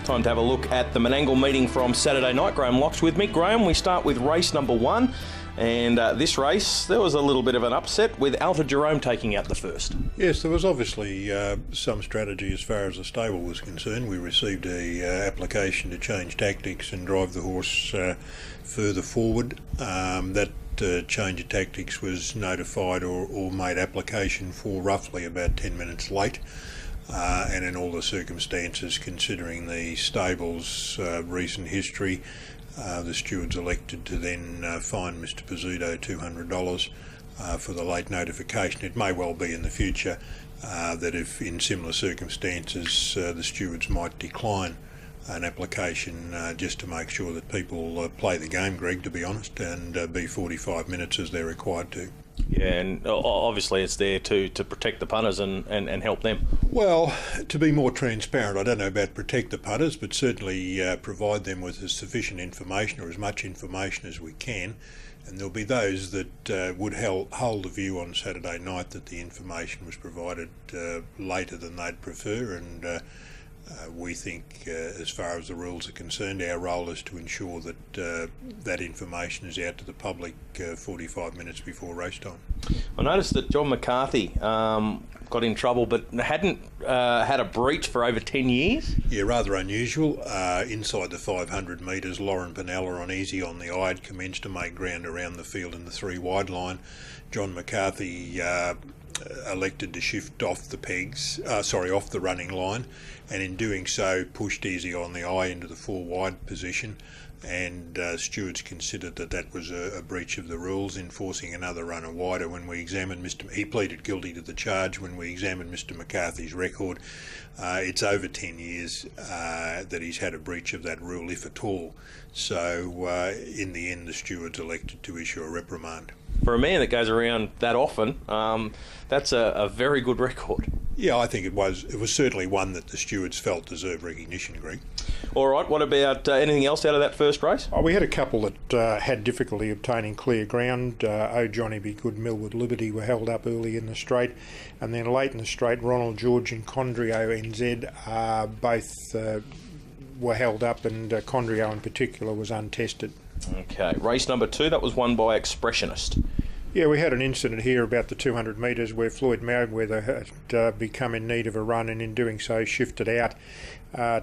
Time to have a look at the Menangle meeting from Saturday night. Graham Locke's with me. Graham, we start with race number 1. And this race, there was a little bit of an upset with Alta Jerome taking out the first. Yes, there was obviously some strategy as far as the stable was concerned. We received a application to change tactics and drive the horse further forward. That change of tactics was notified or made application for roughly about 10 minutes late. And in all the circumstances, considering the stable's recent history, the stewards elected to then fine Mr Pizzuto $200 for the late notification. It may well be in the future that if in similar circumstances the stewards might decline an application just to make sure that people play the game, Greg, to be honest, and be 45 minutes as they're required to. Yeah, and obviously it's there to protect the punters and help them. Well, to be more transparent, I don't know about protect the punters, but certainly provide them with as sufficient information or as much information as we can. And there'll be those that would hold the view on Saturday night that the information was provided later than they'd prefer, and we think, as far as the rules are concerned, our role is to ensure that that information is out to the public 45 minutes before race time. I noticed that John McCarthy got in trouble but hadn't had a breach for over 10 years. Yeah, rather unusual. Inside the 500 metres, Lauren Pinella on easy on the eye had commenced to make ground around the field in the 3 wide line. John McCarthy elected to shift off the running line, and in doing so pushed easy on the eye into the 4 wide position, and stewards considered that was a breach of the rules, enforcing another runner wider. When we examined he pleaded guilty to the charge. When we examined Mr McCarthy's record, it's over 10 years that he's had a breach of that rule, if at all. So in the end, the stewards elected to issue a reprimand. For a man that goes around that often, that's a very good record. Yeah, I think it was. It was certainly one that the stewards felt deserved recognition, Greg. All right, what about anything else out of that first race? We had a couple that had difficulty obtaining clear ground. Oh Johnny Be Good, Millwood Liberty were held up early in the straight, and then late in the straight, Ronald George and Condrio NZ both were held up, and Condrio in particular was untested. Okay, race number 2, that was won by Expressionist. Yeah, we had an incident here about the 200 metres where Floyd Merriweather had become in need of a run, and in doing so shifted out,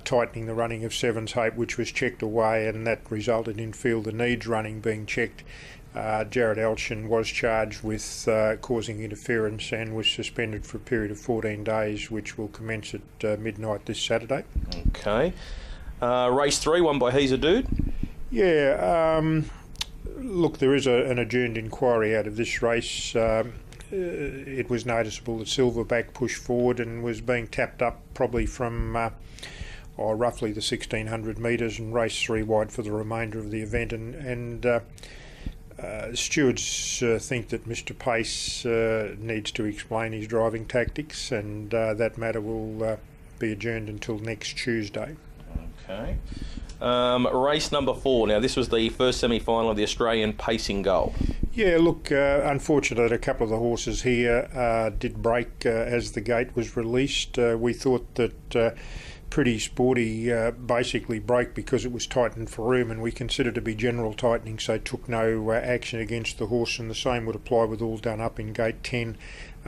tightening the running of Seven's Hope, which was checked away, and that resulted in Field the Needs running being checked. Jared Elshin was charged with causing interference and was suspended for a period of 14 days, which will commence at midnight this Saturday. Okay. Race 3, won by He's a Dude. Yeah, look, there is an adjourned inquiry out of this race. It was noticeable that Silverback pushed forward and was being tapped up probably from roughly the 1600 metres, and raced 3 wide for the remainder of the event. And stewards think that Mr Pace needs to explain his driving tactics, and that matter will be adjourned until next Tuesday. Okay. Race number 4. Now, this was the first semi-final of the Australian Pacing Goal. Yeah, look, unfortunately, a couple of the horses here did break as the gate was released. We thought that Pretty Sporty basically broke because it was tightened for room, and we considered to be general tightening, so took no action against the horse, and the same would apply with All Done Up in gate 10.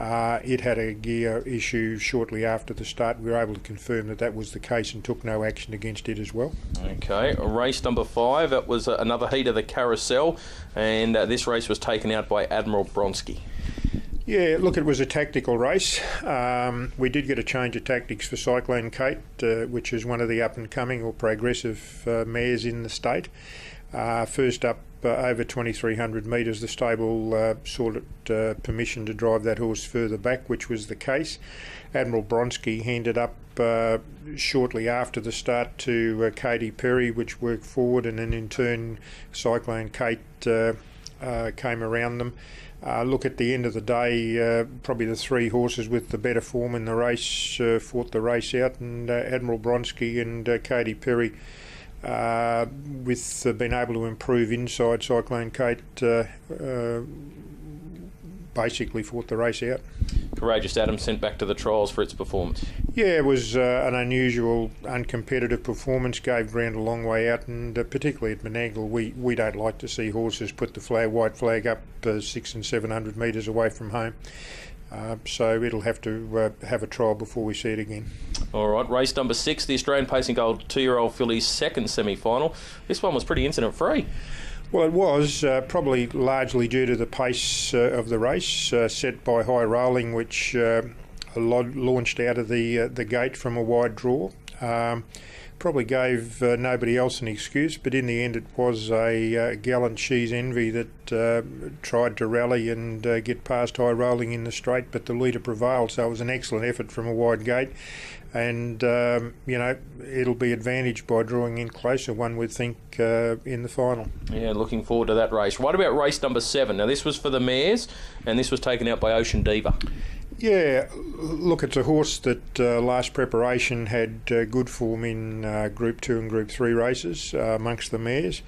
It had a gear issue shortly after the start. We were able to confirm that was the case and took no action against it as well. Okay, race number 5, it was another heat of the Carousel, and this race was taken out by Admiral Bronski. Yeah, look, it was a tactical race. We did get a change of tactics for Cyclone Kate, which is one of the up-and-coming or progressive mares in the state. First up, over 2,300 metres, the stable sought permission to drive that horse further back, which was the case. Admiral Bronski handed up shortly after the start to Katie Perry, which worked forward, and then in turn Cyclone Kate came around them. Look, at the end of the day, probably the 3 horses with the better form in the race fought the race out, and Admiral Bronski and Katie Perry, with being able to improve inside Cyclone Kate, basically fought the race out. Courageous Adam sent back to the trials for its performance. Yeah, it was an unusual, uncompetitive performance, gave ground a long way out, and particularly at Menangle, we don't like to see horses put the white flag up 600 and 700 metres away from home. So it'll have to have a trial before we see it again. All right, race number 6, the Australian Pacing Gold 2-year-old filly's second semi-final. This one was pretty incident-free. Well, it was probably largely due to the pace of the race, set by High Rolling, which launched out of the gate from a wide draw. Probably gave nobody else an excuse, but in the end it was a gallant She's Envy that tried to rally and get past High Rolling in the straight, but the leader prevailed, so it was an excellent effort from a wide gate. And, it'll be advantaged by drawing in closer, one would think, in the final. Yeah, looking forward to that race. What about race number 7? Now, this was for the mares, and this was taken out by Ocean Diva. Yeah, look, it's a horse that last preparation had good form in Group 2 and Group 3 races amongst the mares.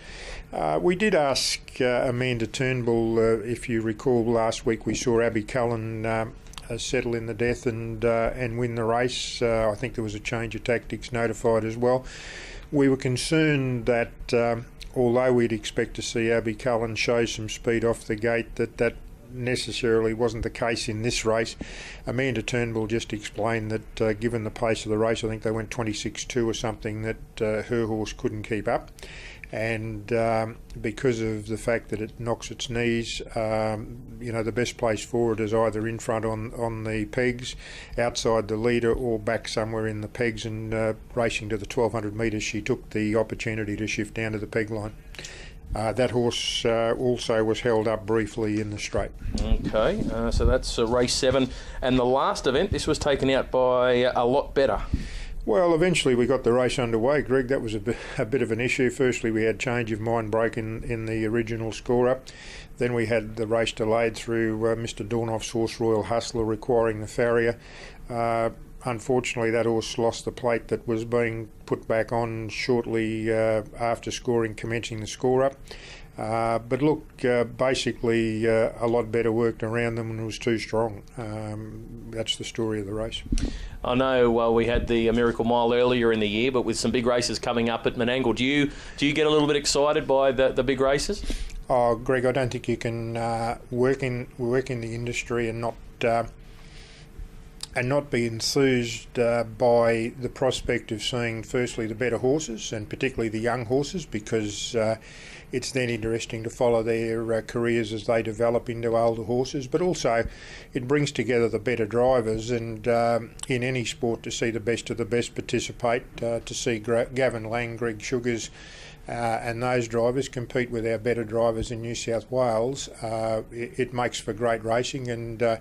We did ask Amanda Turnbull, if you recall, last week we saw Abby Cullen settle in the death and win the race. I think there was a change of tactics notified as well. We were concerned that although we'd expect to see Abby Cullen show some speed off the gate, that necessarily wasn't the case in this race. Amanda Turnbull just explained that given the pace of the race, I think they went 26-2 or something, that her horse couldn't keep up. And because of the fact that it knocks its knees, the best place for it is either in front on the pegs, outside the leader, or back somewhere in the pegs. And racing to the 1200 metres, she took the opportunity to shift down to the peg line. That horse also was held up briefly in the straight. Okay, so that's race 7. And the last event, this was taken out by A Lot Better. Well, eventually we got the race underway, Greg. That was a bit of an issue. Firstly, we had change of mind break in the original score-up. Then we had the race delayed through Mr. Dornoff's horse, Royal Hustler, requiring the farrier. Unfortunately, that horse lost the plate that was being put back on shortly after commencing the score-up. But look, basically A Lot Better worked around them and was too strong. That's the story of the race. I know we had the Miracle Mile earlier in the year, but with some big races coming up at Menangle, do you get a little bit excited by the big races? Oh, Greg, I don't think you can work in the industry and not be enthused by the prospect of seeing firstly the better horses, and particularly the young horses, because it's then interesting to follow their careers as they develop into older horses. But also it brings together the better drivers, and in any sport, to see the best of the best participate, to see Gavin Lang, Greg Sugars and those drivers compete with our better drivers in New South Wales, it makes for great racing. And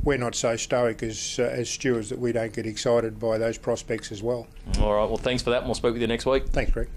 we're not so stoic as stewards that we don't get excited by those prospects as well. All right, well, thanks for that, and we'll speak with you next week. Thanks, Greg.